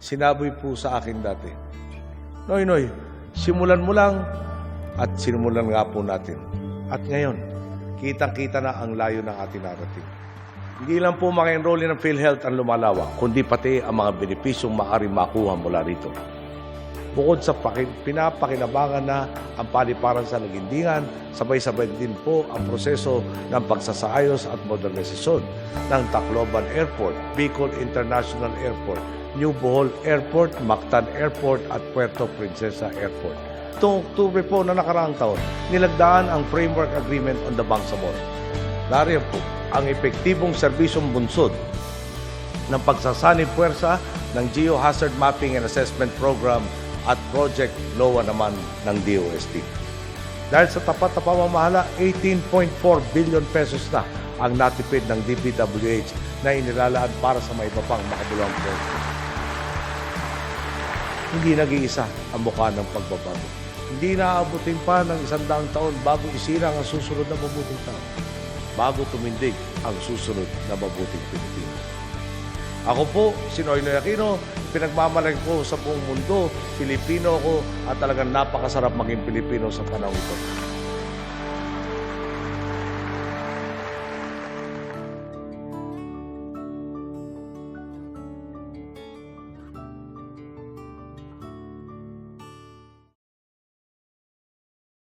sinabi po sa akin dati, Noy, simulan mo lang at sinimulan nga po natin. At ngayon, kitang-kita na ang layo ng ating narating. Hindi lang po maka-enroll ng PhilHealth ang lumalawak, kundi pati ang mga benepisyong maaari makuha mula rito. Bukod sa pinapakinabangan na ang paliparan sa Lagindingan, sabay-sabay din po ang proseso ng pagsasaayos at modernisasyon ng Tacloban Airport, Bicol International Airport, New Bohol Airport, Mactan Airport at Puerto Princesa Airport. Itong Oktubre po na nakaraang taon, nilagdaan ang Framework Agreement on the Bangsamoro. Nariyan po ang epektibong serbisyong bunsod ng pagsasanib puwersa ng Geohazard Mapping and Assessment Program at Project LOA naman ng DOST. Dahil sa tapat na pamamahala, 18.4 billion pesos na ang natipid ng DPWH na inilalaan para sa may iba pang makabuluhang proyekto. Hindi nag-iisa ang mukha ng pagbabago. Hindi naaabutin pa ng 100 taon bago isirang ang susunod na mabuting tao. Bago tumindig ang susunod na mabuting Pilipino. Ako po, si Noynoy Aquino, pinagmamalaki ko sa buong mundo, Pilipino ako at talagang napakasarap maging Pilipino sa panahon ito.